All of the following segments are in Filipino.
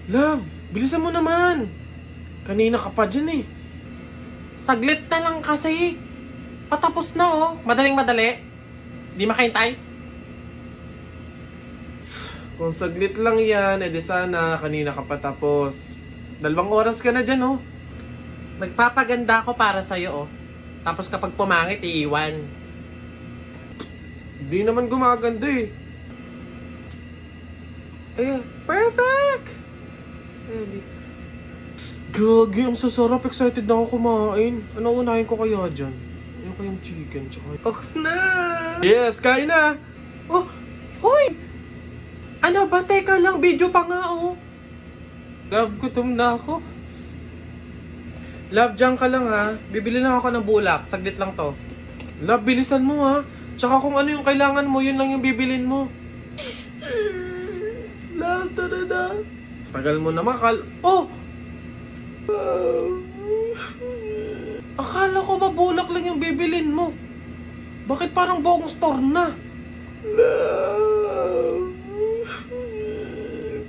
Love, bilisan mo naman. Kanina ka pa dyan eh. Saglit na lang kasi. Patapos na oh. Madaling madali. Di makahintay. Kung saglit lang yan, edi sana kanina ka pa tapos. 2 oras ka na dyan oh. Nagpapaganda ako para sa'yo oh. Tapos kapag pumangit, iiwan. Di naman gumaganda eh. Ayan, perfect! Gagi, ang sasarap. Excited na ako kumain. Ano unahin ko kaya dyan? Ano kayong chicken tsaka... Ox na! Yes, kain na! Oh, hoy! Ano ba? Teka lang, video pa nga oh. Love, gutom na ako. Love, dyan ka lang ha. Bibili lang ako ng bulak. Saglit lang to. Love, bilisan mo ha. Tsaka kung ano yung kailangan mo, yun lang yung bibilin mo. Love, tara na. Tagal mo naman, Oh! Akala ko ba bulak lang yung bibilin mo? Bakit parang buong store na? Love.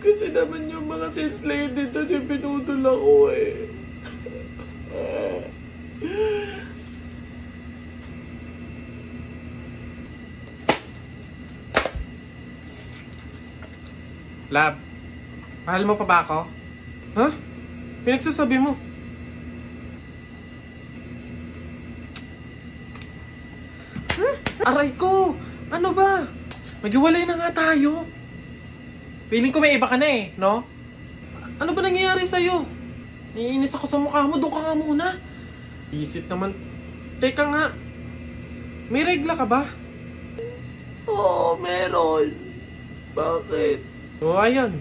Kasi naman yung mga sales lady doon yung pinutol ako eh. Love, mahal mo pa ba ako? Ha? Pinagsasabi mo? Aray ko! Ano ba? Maghiwalay na nga tayo. Feeling ko may iba ka na eh, no? Ano ba nangyayari sa'yo? Naiinis ako sa mukha mo, doon ka nga muna. Isip naman. Teka nga. May regla ka ba? Oo, meron. Bakit? O ayan.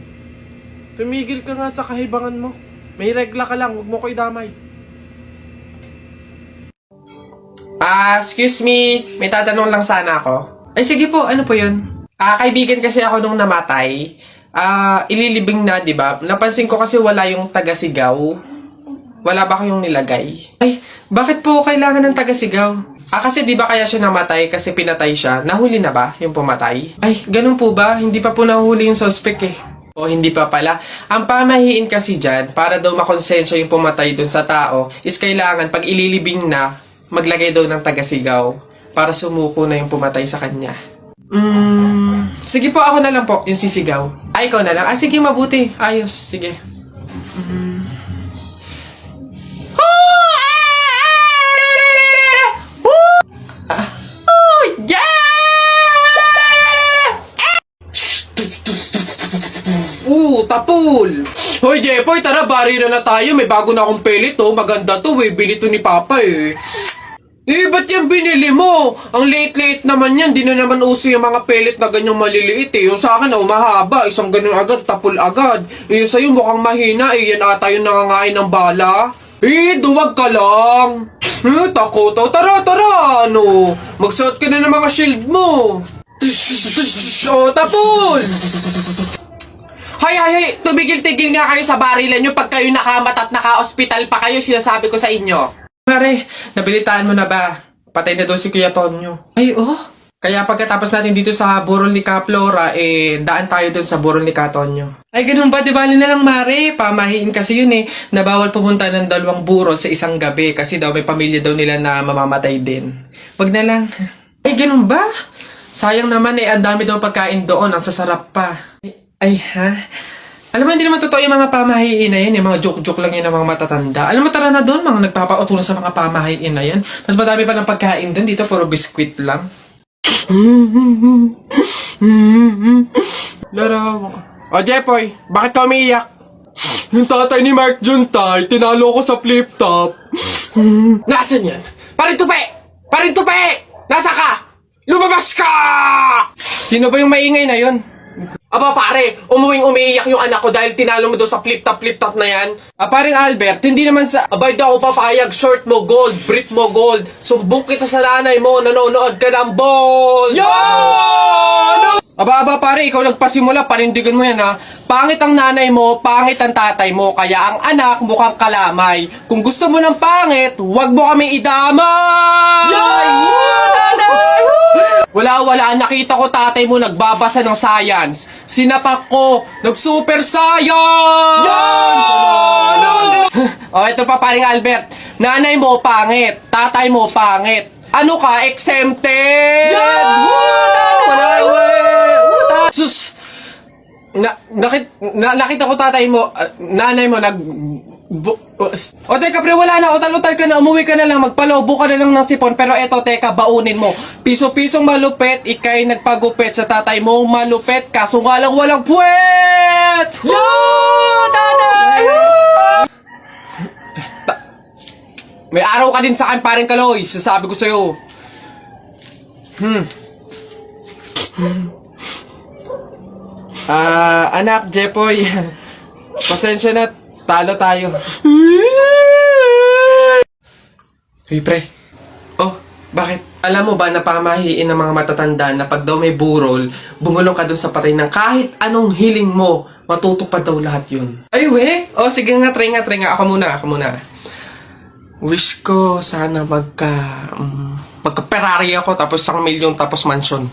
Tumigil ka nga sa kahibangan mo. May regla ka lang, huwag mo ko idamay. Excuse me. May tatanong lang sana ako. Ay, sige po. Ano po yun? Kaibigan kasi ako nung namatay. Ililibing na, di ba? Napansin ko kasi wala yung taga-sigaw. Wala ba kayong nilagay? Ay, bakit po kailangan ng taga-sigaw? Kasi di ba kaya siya namatay kasi pinatay siya? Nahuli na ba yung pumatay? Ay, ganun po ba? Hindi pa po nahuli yung suspect eh. O hindi pa pala. Ang pamahiin kasi dyan, para daw makonsensya yung pumatay dun sa tao, is kailangan pag ililibing na, maglagay daw ng taga-sigaw para sumuko na yung pumatay sa kanya. Sige po, ako na lang po, yung sisigaw. Ay, ikaw na lang. Sige, mabuti. Ayos. Sige. Tapul! Hoy, Jepoy, tara, bari na tayo. May bago na akong pellet, oh. Maganda to, eh. Bili to ni Papa, eh. Ba't yan binili mo? Ang liit-liit naman yan. Di na naman uso yung mga pellet na ganyang maliliit, eh. Yung sa akin, mahaba. Isang ganun agad, tapul agad. Yung sa'yo mukhang mahina, eh. Yan ata yung nangangain ng bala. Duwag ka lang. Takot. Tara. Ano? Magsuot ka na ng mga shield mo. Tapul! Hay, tumigil-tigil nga kayo sa barilan nyo pag kayo nakamat at naka-hospital pa kayo, sinasabi ko sa inyo. Mare, nabilitaan mo na ba? Patay na daw si Kuya Tonyo. Ay, oh. Kaya pagkatapos natin dito sa burol ni Ka Flora, daan tayo dun sa burol ni Ka Tonyo. Ay, ganun ba? Di bali na lang, Mare. Pamahiin kasi yun eh. Na bawal pumunta ng 2 burol sa isang gabi kasi daw may pamilya daw nila na mamamatay din. Wag na lang. Ay, ganun ba? Sayang naman ang dami daw pagkain doon, ang sasarap pa. Ay, ha? Alam mo, hindi naman totoo yung mga pamahiin na yan. Yung mga joke-joke lang yan ng mga matatanda. Alam mo, tara na doon. Mga nagpapautulan sa mga pamahiin na yan. Mas madami pa ng pagkain doon. Dito, puro biskwit lang. Laro. O, Jepoy, bakit ka umiiyak? Yung tatay ni Mark Juntay, tinalo ko sa flip-top. Nasaan yan? Parintupe! Nasa ka? Lumabas ka! Sino ba yung maingay na yon? Aba pare, umiiyak yung anak ko dahil tinalo mo doon sa flip-top na yan. Paring Albert, hindi naman sa... Abay daw ako papayag, short mo gold, brief mo gold. Sumbong kita sa nanay mo, nanonood ka ng ball! Yan! Aba pare, ikaw nagpasimula, panindigan mo yan ha. Pangit ang nanay mo, pangit ang tatay mo, kaya ang anak mukhang kalamay. Kung gusto mo ng pangit, huwag mo kami idamay! Wala, nakita ko tatay mo nagbabasa ng science. Sinapak ko! Nag-super saiyan! Yan! O, ito pa paring Albert. Nanay mo pangit. Tatay mo pangit. Ano ka? Exempted! Yan! Sus! Nakita ko tatay mo, nanay mo, o teka pre, wala na, utal-utal ka na, umuwi ka na lang, magpalobo ka na lang ng sipon, pero eto teka, baunin mo, piso-pisong malupet, ikay nagpagupit sa tatay mo, malupet, kaso nga lang walang puwet! Yan! Tatay! May araw ka din sa akin, paring Kaloy, sasabi ko sa'yo. Anak, Jepoy, pasensya na, talo tayo. Hey, pre. Oh, bakit? Alam mo ba na pamahiin ng mga matatanda na pag daw may burol, bumulong ka dun sa patay ng kahit anong hiling mo, matutupad daw lahat yun. Ay, we? Oh, sige nga, try nga. Ako muna. Wish ko sana magka-Ferrari ako, tapos 1 milyon, tapos mansion.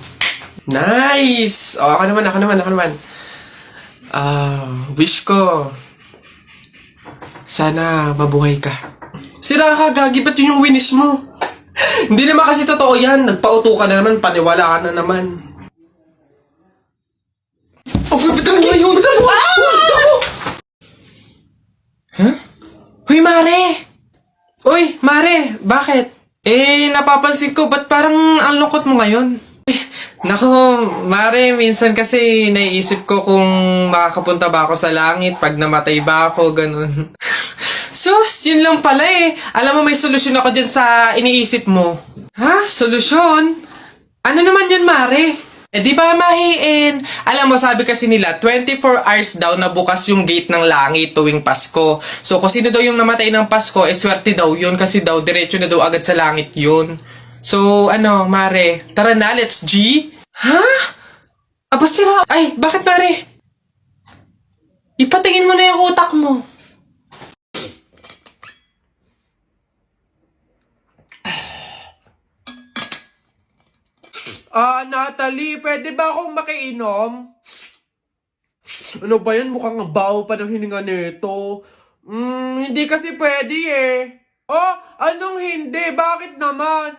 Nice! Oh, ako naman. Wish ko sana mabuhay ka. Sira ka, gagi, ba't yun yung winish mo? Hindi naman kasi totoo yan. Nagpauto ka na naman, paniwala ka na naman. Huh? Hoy, Mare! Uy, Mare, bakit? Napapansin ko, ba't parang ang lungkot mo ngayon? Nako, Mare, minsan kasi naiisip ko kung makakapunta ba ako sa langit pag namatay ba ako, ganun. Sus, yun lang pala eh. Alam mo, may solusyon ako dyan sa iniisip mo. Ha? Solusyon? Ano naman yun, Mare? Di ba mahiin? Alam mo, sabi kasi nila, 24 hours daw na bukas yung gate ng langit tuwing Pasko. So, kung sino daw yung namatay ng Pasko, swerte daw yun kasi daw, diretso na daw agad sa langit yun. So, Mare, tara na, let's G. Ha? Aba, sira. Ay, bakit, Mare? Ipatingin mo na yung utak mo. Natalie, pwede ba akong makiinom? Ano ba yan? Mukhang baho pa ng hininga nito. Hindi kasi pwede eh. Oh, anong hindi? Bakit naman?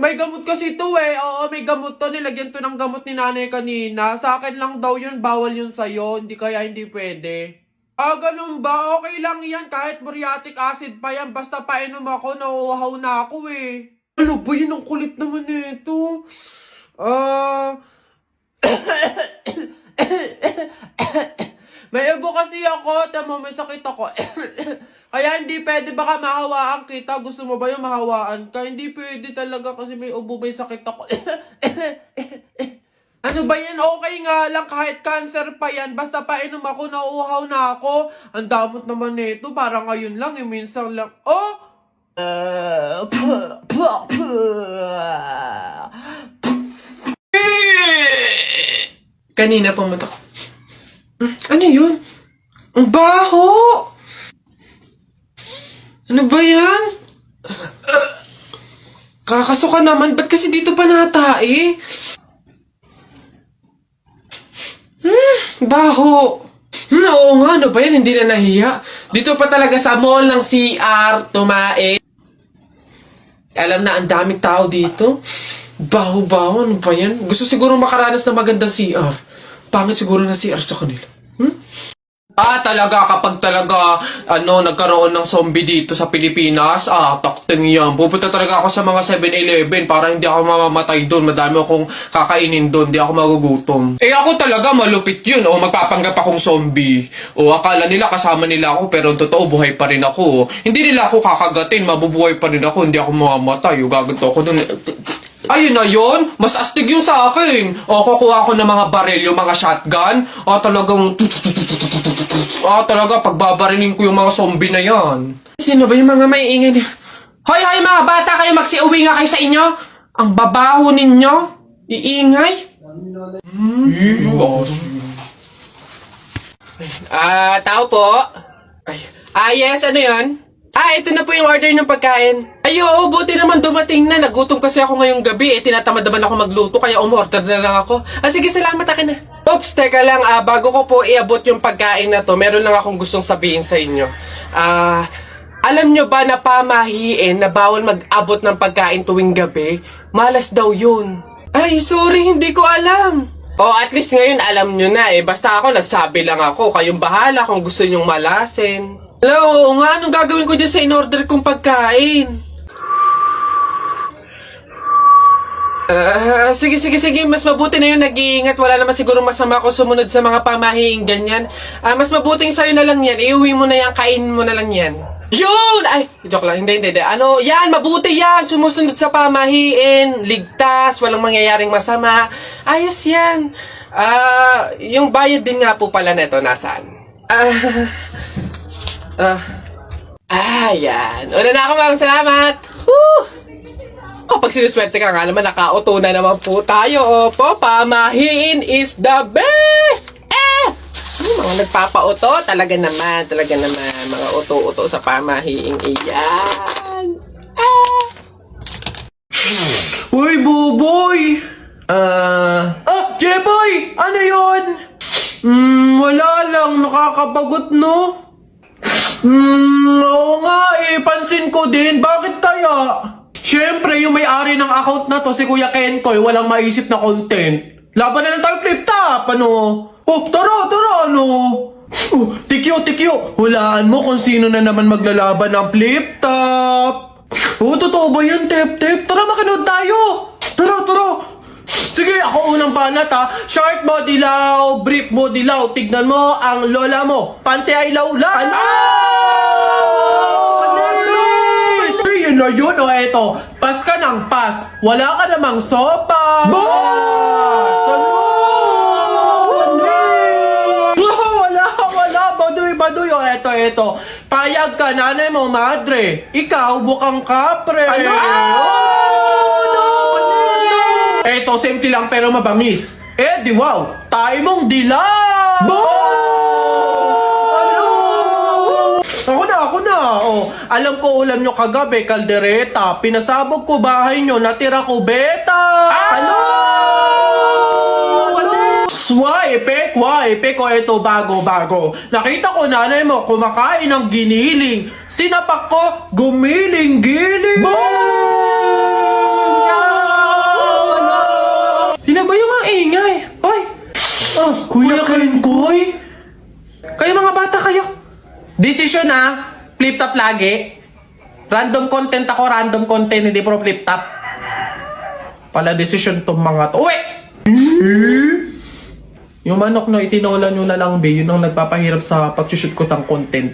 May gamot kasi to eh. Oo, may gamot to. Nilagyan to ng gamot ni nanay kanina. Sa akin lang daw yun. Bawal yun sa'yo. Hindi kaya hindi pwede. Ganun ba? Okay lang yan. Kahit muriatic acid pa yan. Basta painom ako, nauuhaw na ako eh. Ano ba yun? Ang kulit naman nito. May ubo kasi ako. Tama, may sakit ako. Kaya hindi pwede, baka mahawaan kita. Gusto mo ba yung mahawaan ka? Hindi pwede talaga kasi may ubo, may sakit ako. Ano ba yan? Okay nga lang, kahit cancer pa yan. Basta painom ako, nauuhaw na ako. Ang damot naman nito, parang ngayon lang, minsan lang. Oh! Kanina pumunta ko. Ano yun? Ang baho! Ano ba yan? Kakasuka naman. Ba't kasi dito pa natae? Baho. Oo nga, ano ba yan? Hindi na nahiya. Dito pa talaga sa mall ng CR, tumae. Alam na, ang daming tao dito. Baho-baho, ano ba yan? Gusto siguro makaranas na magandang CR. Pangit siguro na CR sa kanila. Talaga, kapag talaga, nagkaroon ng zombie dito sa Pilipinas, takting yan. Pupunta talaga ako sa mga 7-Eleven para hindi ako mamamatay doon. Madami akong kakainin doon, hindi ako magugutom. Ako talaga, malupit yun. Magpapanggap akong zombie. Akala nila kasama nila ako, pero totoo, buhay pa rin ako. Hindi nila ako kakagatin, mabubuhay pa rin ako, hindi ako mamamatay. Gaganto ako doon. Ayun na yun, mas astig yung sa akin. Kukuha ako ng mga baril, yung mga shotgun. Talaga, pagbabarilin ko yung mga zombie na yan. Sino ba yung mga maiingay niya? Hoy, mga bata, kayo magsiuwi nga kayo sa inyo. Ang babaho ninyo. Iingay. Tao po. Yes, ano yan? Ito na po yung order ng pagkain. Buti naman dumating na. Nagutom kasi ako ngayong gabi. Tinatamad naman ako magluto, kaya umorder na lang ako. Sige, salamat, akin na. Oops, teka lang, bago ko po iabot yung pagkain na to, meron lang akong gustong sabihin sa inyo. Alam nyo ba na pamahiin na bawal mag-abot ng pagkain tuwing gabi? Malas daw yun. Ay, sorry, hindi ko alam. Oh, at least ngayon alam nyo na eh. Basta ako, nagsabi lang ako. Kayong bahala kung gusto nyong malasin. Hello, nga, anong gagawin ko dyan sa in-order kong pagkain? Sige. Mas mabuti na yun nag-iingat. Wala naman siguro masama kung sumunod sa mga pamahiing ganyan. Mas mabuting sa'yo na lang yan. Iuwi mo na yan, kainin mo na lang yan. Yun! Ay, joke lang. Hindi. Ano, yan, mabuti yan. Sumusunod sa pamahiin. Ligtas, walang mangyayaring masama. Ayos yan. Yung bayad din nga po pala neto, nasaan? Yan. Una na ako, ma'am. Salamat. Woo! Kapag sinuswerte ka nga naman, nakauto na naman po tayo. Opo, pamahiin is the best! Mga nagpapauto, talaga naman. Mga uto-uto sa pamahiing iyan. Uy, Buboy! Jeboy! Ano yun? Wala lang. Nakakabagot, no? Oo nga eh. Pansin ko din. Bakit kaya? Siyempre, yung may-ari ng account na to, si Kuya Kenkoy, walang maisip na content. Laban na lang tayo flip top, ano? Oh, tara, ano? Tikyo. Hulaan mo kung sino na naman maglalaban ng flip top. Totoo ba yan, Tep? Tara, makanood tayo. Tara. Sige, ako unang banat, ha. Short mo, dilaw. Brief mo, dilaw. Tignan mo ang lola mo. Pante ay lawla. Yun na yun, o eto. Pas ka ng pas. Wala ka namang sopa. Wala. Baduy. O eto. Payag ka, nanay mo, madre. Ikaw, bukang kapre. Eto, simple lang pero mabangis. Di wow. Tayo mong dilaw. Ako na. Alam ko ulam nyo kagabi, kaldereta. Pinasabog ko bahay nyo, natira ko beta. Epek ko ito bago. Nakita ko nanay mo kumakain ng giniling. Sinapak ko, gumiling-giling. Sino ba yung mga ingay? Hoy! Kuya Kenkoy? Kayo mga bata kayo. Decision na, flip top lagi. Random content, hindi pro flip top. Pala decision tong mga to. Uwi! Yung manok na itinola nyo na lang, be, yun ang nagpapahirap sa pag-shoot ko ng content.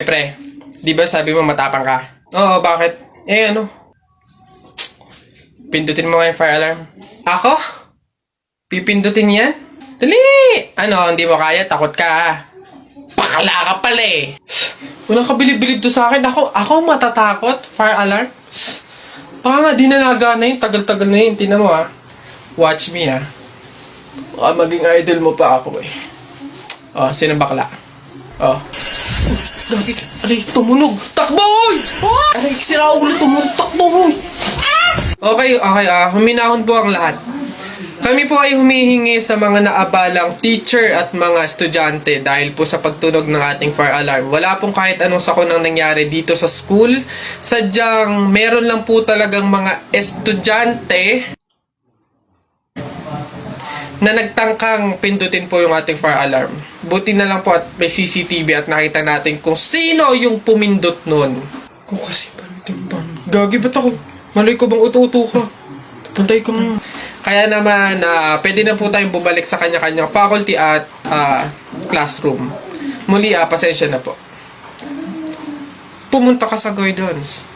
Pre, di ba sabi mo matapang ka? Oo, bakit? Pindutin mo nga yung fire alarm. Ako? Pipindutin yan? Dali! Hindi mo kaya? Takot ka, Pakala ka pala eh. Walang kabilib-bilib to sa akin. Ako matatakot? Fire alarm? Baka nga di na nagana yun. Tagal-tagal na yun. Tingnan mo Watch me Baka maging idol mo pa ako eh. Sino bakla? Aray, tumunog! Takbo! Aray, sira ulo tumunog! Takbo! Okay, huminahon po ang lahat. Kami po ay humihingi sa mga naabalang teacher at mga estudyante dahil po sa pagtunog ng ating fire alarm. Wala pong kahit anong sakunang nangyari dito sa school. Sadyang meron lang po talagang mga estudyante na nagtangkang pindutin po yung ating fire alarm. Buti na lang po at may CCTV at nakita natin kung sino yung pumindot nun. Kung kasi Gagi, ba't ako? Malay ko bang uto-uto ka? Puntay ko ngayon. Kaya naman, pwede na po tayong bumalik sa kanya-kanyang faculty at classroom. Muli, pasensya na po. Pumunta ka sa guidance.